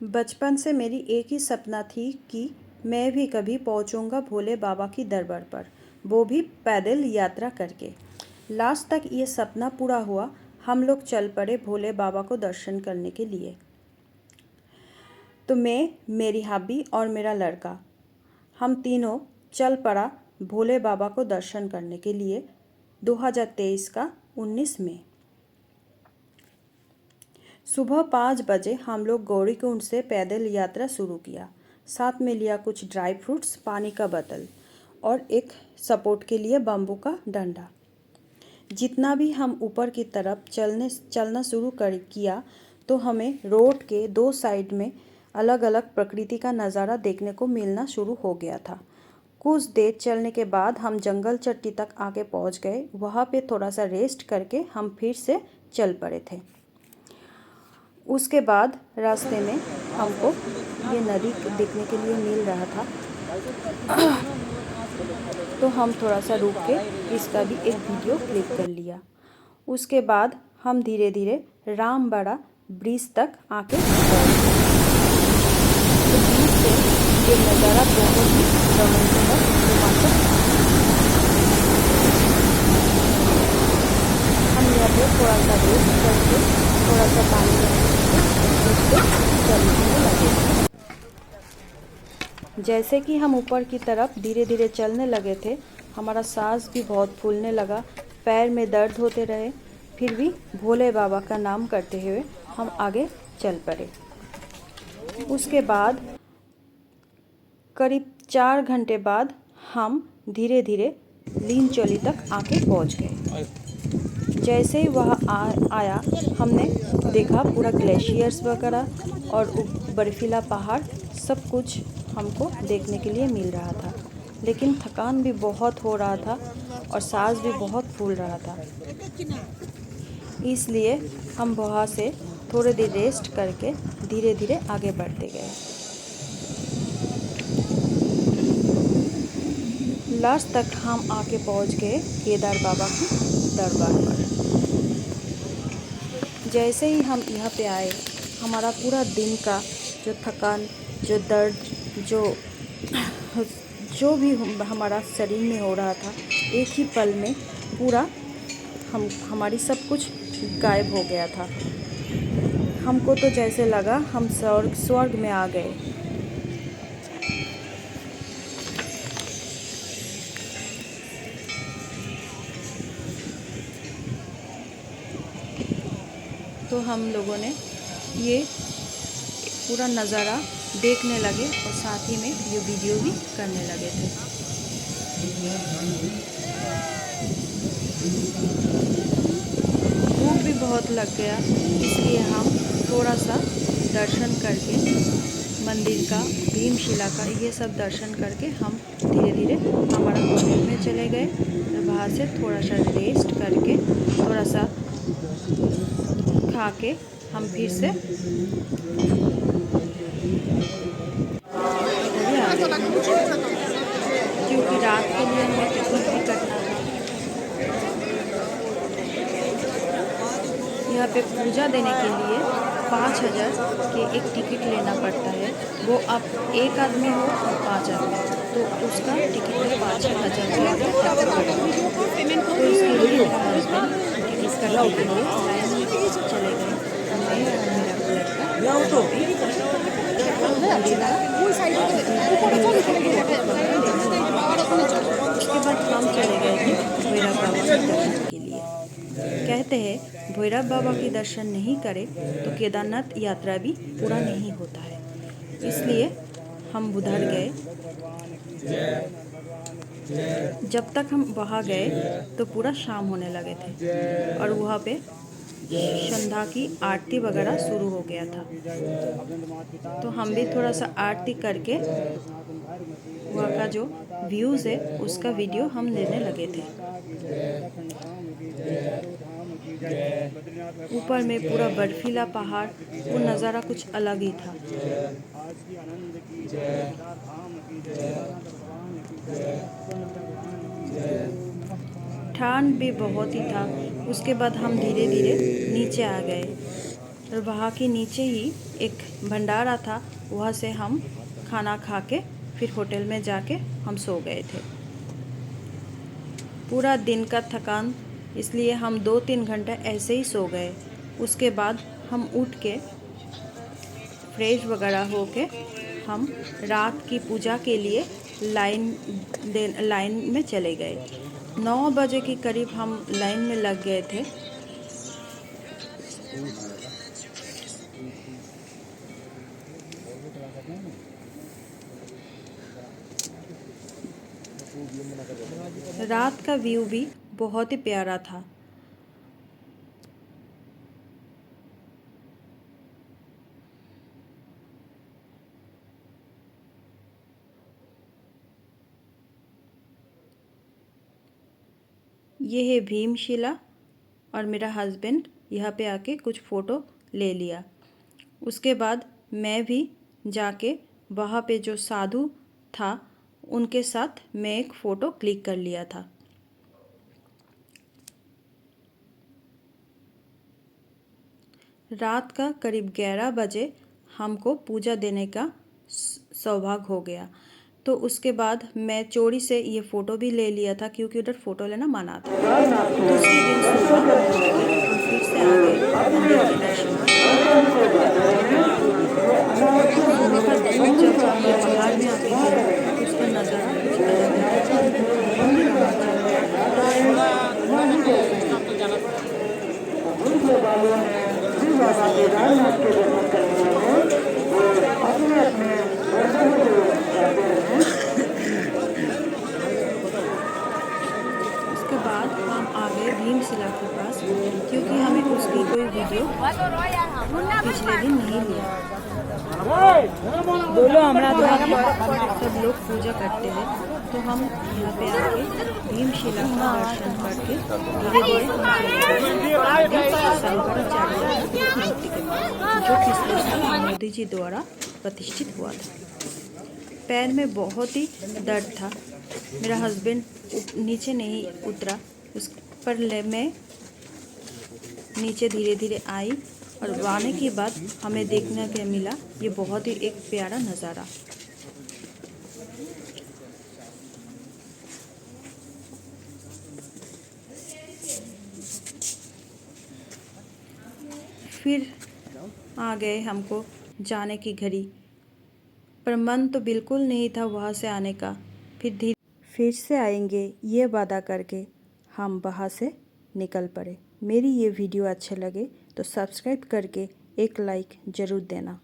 बचपन से मेरी एक ही सपना थी कि मैं भी कभी पहुंचूंगा भोले बाबा की दरबार पर, वो भी पैदल यात्रा करके। लास्ट तक ये सपना पूरा हुआ। हम लोग चल पड़े भोले बाबा को दर्शन करने के लिए। तो मैं, मेरी भाभी और मेरा लड़का, हम तीनों चल पड़ा भोले बाबा को दर्शन करने के लिए 2023 का 19 में। सुबह 5 बजे हम लोग गौरीकुंड से पैदल यात्रा शुरू किया। साथ में लिया कुछ ड्राई फ्रूट्स, पानी का बोतल और एक सपोर्ट के लिए बम्बू का डंडा। जितना भी हम ऊपर की तरफ चलना शुरू कर किया तो हमें रोड के दो साइड में अलग अलग प्रकृति का नज़ारा देखने को मिलना शुरू हो गया था। कुछ देर चलने के बाद हम जंगल चट्टी तक आके पहुंच गए। वहाँ पे थोड़ा सा रेस्ट करके हम फिर से चल पड़े थे। उसके बाद रास्ते में हमको ये नदी देखने के लिए मिल रहा था, तो हम थोड़ा सा रुक के इसका भी एक वीडियो क्लिक कर लिया। उसके बाद हम धीरे धीरे रामबड़ा ब्रिज तक आके पहुंचे। तो ब्रिज से ये नज़ारा बहुत ही रोमांचक हम यहाँ पे थोड़ा सा रेस्ट करके थोड़ा सा पानी चलने लगे। जैसे कि हम ऊपर की तरफ धीरे धीरे चलने लगे थे, हमारा सांस भी बहुत फूलने लगा, पैर में दर्द होते रहे। फिर भी भोले बाबा का नाम करते हुए हम आगे चल पड़े। उसके बाद करीब 4 घंटे बाद हम धीरे धीरे लीनचोली तक आके पहुंच गए। जैसे ही वह आया, हमने देखा पूरा ग्लेशियर्स वगैरह और बर्फीला पहाड़ सब कुछ हमको देखने के लिए मिल रहा था। लेकिन थकान भी बहुत हो रहा था और सांस भी बहुत फूल रहा था, इसलिए हम वहाँ से थोड़ी देर रेस्ट करके धीरे धीरे आगे बढ़ते गए। लास्ट तक हम आके पहुँच गए केदार बाबा की दरबार पर। जैसे ही हम यहाँ पे आए, हमारा पूरा दिन का जो थकान, जो दर्द, जो भी हमारा शरीर में हो रहा था, एक ही पल में पूरा हमारी सब कुछ गायब हो गया था। हमको तो जैसे लगा हम स्वर्ग में आ गए। तो हम लोगों ने ये पूरा नज़ारा देखने लगे और साथ ही में ये वीडियो भी करने लगे थे। भूख भी बहुत लग गया, इसलिए हम थोड़ा सा दर्शन करके मंदिर का, भीमशिला का, ये सब दर्शन करके हम धीरे धीरे हमारा होटल में चले गए। वहाँ से थोड़ा सा रेस्ट करके थोड़ा सा खा के हम फिर से क्योंकि रात के लिए हमें टिकट भी कटना था। यहाँ पे पूजा देने के लिए 5000 के एक टिकट लेना पड़ता है। वो आप एक आदमी हो और 5 आदमी, तो उसका टिकट 5000 तो इसके लिए मेरा हस्बैंड टिकट करने के लिए लाइन में चले गए। मैं और मेरा उसके बाद हम चले गए थे भैरव बाबा के दर्शन के लिए। कहते हैं भैरव बाबा के दर्शन नहीं करे तो केदारनाथ यात्रा भी पूरा नहीं होता है, इसलिए हम उधर गए। जब तक हम वहाँ गए तो पूरा शाम होने लगे थे और वहाँ पे संध्या की आरती वगैरह शुरू हो गया था। तो हम भी थोड़ा सा आरती करके वहाँ का जो व्यूज़ है उसका वीडियो हम लेने लगे थे। ऊपर में पूरा बर्फीला पहाड़, वो नज़ारा कुछ अलग ही था। ठंड भी बहुत ही था। उसके बाद हम धीरे धीरे नीचे आ गए। और वहाँ के नीचे ही एक भंडारा था, वहाँ से हम खाना खा के फिर होटल में जाके हम सो गए थे। पूरा दिन का थकान, इसलिए हम 2-3 घंटे ऐसे ही सो गए। उसके बाद हम उठ के फ्रेश वगैरह हो के हम रात की पूजा के लिए लाइन में चले गए। 9 बजे के करीब हम लाइन में लग गए थे। रात का व्यू भी बहुत ही प्यारा था। ये है भीमशिला और मेरा हस्बैंड यहाँ पे आके कुछ फ़ोटो ले लिया। उसके बाद मैं भी जाके वहाँ पे जो साधु था उनके साथ मैं एक फ़ोटो क्लिक कर लिया था। रात का करीब 11 बजे हमको पूजा देने का सौभाग्य हो गया। तो उसके बाद मैं चोरी से ये फ़ोटो भी ले लिया था, क्योंकि उधर फ़ोटो लेना मना था। दूसरे दिन सुबह हम फिर से आ गए मंदिर के दर्शन करने। सुबह का धूप जब ये पहाड़ में आके गिरा, उसका नज़ारा कुछ अलग उसके बाद हम आ गए भीमशिला के पास, क्योंकि हमें उसकी कोई वीडियो पिछले दिन नहीं लिया। बोलो हमरा सब लोग पूजा करते हैं, तो हम यहाँ पे आके भीमशिला का दर्शन करके धीरे धीरे शंकराचार्य मूर्ति के पास, जो पिछले साल मोदी जी द्वारा प्रतिष्ठित हुआ था। पैर में बहुत ही दर्द था। मेरा हस्बैंड नीचे नहीं उतरा, उस पर मैं नीचे धीरे धीरे आई, और आने के बाद हमें देखने को मिला ये बहुत ही एक प्यारा नज़ारा। फिर आ गए हमको जाने की घड़ी, पर मन तो बिल्कुल नहीं था वहाँ से आने का। फिर से आएंगे ये वादा करके हम वहाँ से निकल पड़े। मेरी ये वीडियो अच्छे लगे तो सब्सक्राइब करके एक लाइक ज़रूर देना।